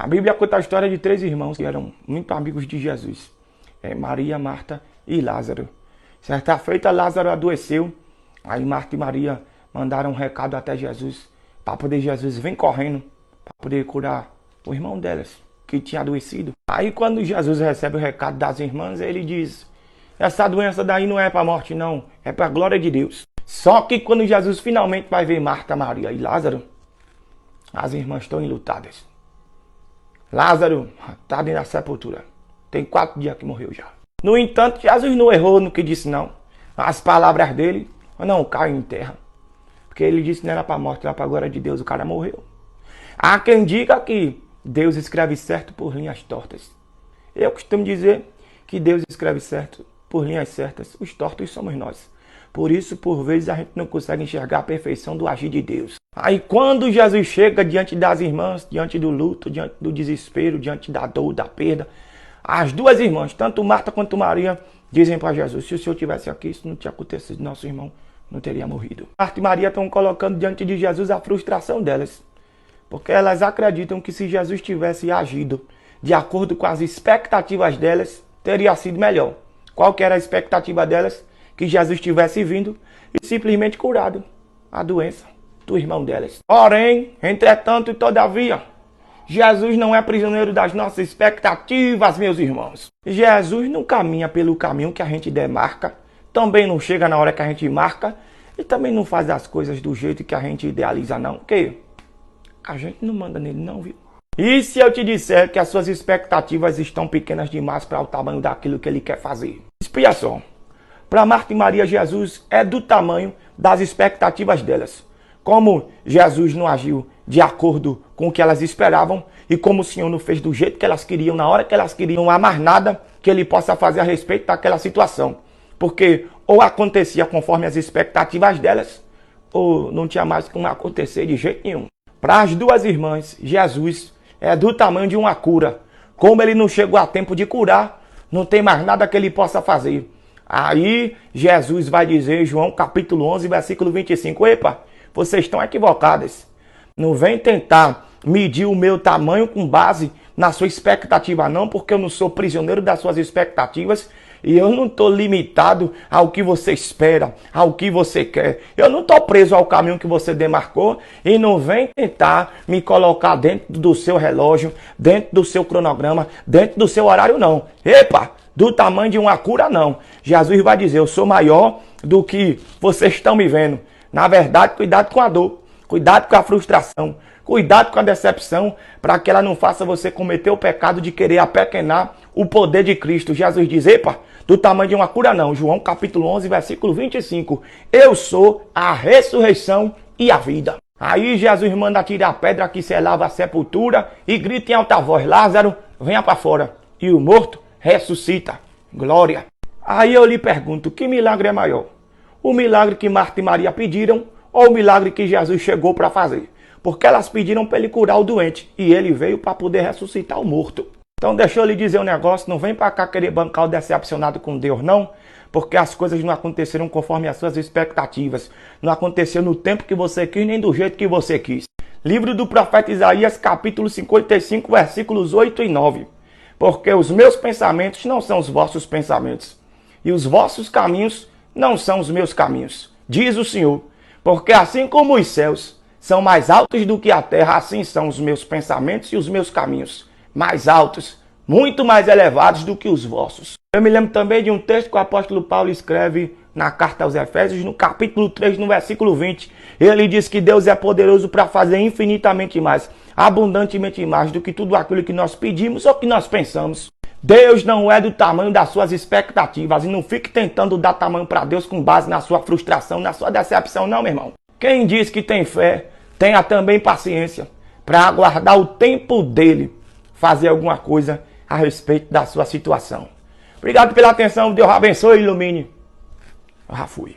A Bíblia conta a história de 3 irmãos que eram muito amigos de Jesus. Maria, Marta e Lázaro. Certa feita, Lázaro adoeceu. Aí Marta e Maria mandaram um recado até Jesus, para poder Jesus vir correndo, para poder curar o irmão delas, que tinha adoecido. Aí quando Jesus recebe o recado das irmãs, ele diz: essa doença daí não é para a morte não, é para a glória de Deus. Só que quando Jesus finalmente vai ver Marta, Maria e Lázaro, as irmãs estão enlutadas. Lázaro está dentro da sepultura. Tem 4 dias que morreu já. No entanto, Jesus não errou no que disse não. As palavras dele não caem em terra. Porque ele disse que não era para a morte, era para a glória de Deus. O cara morreu. Há quem diga que Deus escreve certo por linhas tortas. Eu costumo dizer que Deus escreve certo por linhas certas. Os tortos somos nós. Por isso, por vezes, a gente não consegue enxergar a perfeição do agir de Deus. Aí quando Jesus chega diante das irmãs, diante do luto, diante do desespero, diante da dor, da perda, as 2 irmãs, tanto Marta quanto Maria, dizem para Jesus: se o Senhor tivesse aqui, isso não tinha acontecido, nosso irmão não teria morrido. Marta e Maria estão colocando diante de Jesus a frustração delas. Porque elas acreditam que se Jesus tivesse agido de acordo com as expectativas delas, teria sido melhor. Qual que era a expectativa delas? Que Jesus tivesse vindo e simplesmente curado a doença do irmão delas. Porém, entretanto e todavia, Jesus não é prisioneiro das nossas expectativas, meus irmãos. Jesus não caminha pelo caminho que a gente demarca, também não chega na hora que a gente marca e também não faz as coisas do jeito que a gente idealiza, não. Porque a gente não manda nele, não, viu? E se eu te disser que as suas expectativas estão pequenas demais para o tamanho daquilo que ele quer fazer? Espia só. Para Marta e Maria, Jesus é do tamanho das expectativas delas. Como Jesus não agiu de acordo com o que elas esperavam e como o Senhor não fez do jeito que elas queriam, na hora que elas queriam, não há mais nada que ele possa fazer a respeito daquela situação. Porque ou acontecia conforme as expectativas delas, ou não tinha mais como acontecer de jeito nenhum. Para as 2 irmãs, Jesus é do tamanho de uma cura. Como ele não chegou a tempo de curar, não tem mais nada que ele possa fazer. Aí Jesus vai dizer, João capítulo 11, versículo 25, epa, vocês estão equivocadas. Não vem tentar medir o meu tamanho com base na sua expectativa não, porque eu não sou prisioneiro das suas expectativas e eu não estou limitado ao que você espera, ao que você quer. Eu não estou preso ao caminho que você demarcou e não vem tentar me colocar dentro do seu relógio, dentro do seu cronograma, dentro do seu horário não. Epa! Do tamanho de uma cura, não. Jesus vai dizer, eu sou maior do que vocês estão me vendo. Na verdade, cuidado com a dor, cuidado com a frustração, cuidado com a decepção, para que ela não faça você cometer o pecado de querer apequenar o poder de Cristo. Jesus diz, epa, do tamanho de uma cura, não. João capítulo 11, versículo 25. Eu sou a ressurreição e a vida. Aí Jesus manda tirar a pedra que selava a sepultura e grita em alta voz, Lázaro, venha para fora. E o morto ressuscita. Glória. Aí eu lhe pergunto, que milagre é maior? O milagre que Marta e Maria pediram ou o milagre que Jesus chegou para fazer? Porque elas pediram para ele curar o doente e ele veio para poder ressuscitar o morto. Então deixa eu lhe dizer um negócio, não vem para cá querer bancar o decepcionado com Deus não, porque as coisas não aconteceram conforme as suas expectativas. Não aconteceu no tempo que você quis, nem do jeito que você quis. Livro do profeta Isaías, capítulo 55, versículos 8 e 9. Porque os meus pensamentos não são os vossos pensamentos, e os vossos caminhos não são os meus caminhos, diz o Senhor. Porque assim como os céus são mais altos do que a terra, assim são os meus pensamentos e os meus caminhos, mais altos, muito mais elevados do que os vossos. Eu me lembro também de um texto que o apóstolo Paulo escreve na carta aos Efésios, no capítulo 3, no versículo 20. Ele diz que Deus é poderoso para fazer infinitamente mais, abundantemente mais do que tudo aquilo que nós pedimos ou que nós pensamos. Deus não é do tamanho das suas expectativas e não fique tentando dar tamanho para Deus com base na sua frustração, na sua decepção, não, meu irmão. Quem diz que tem fé, tenha também paciência para aguardar o tempo dele fazer alguma coisa a respeito da sua situação. Obrigado pela atenção, Deus abençoe e ilumine. Eu já fui.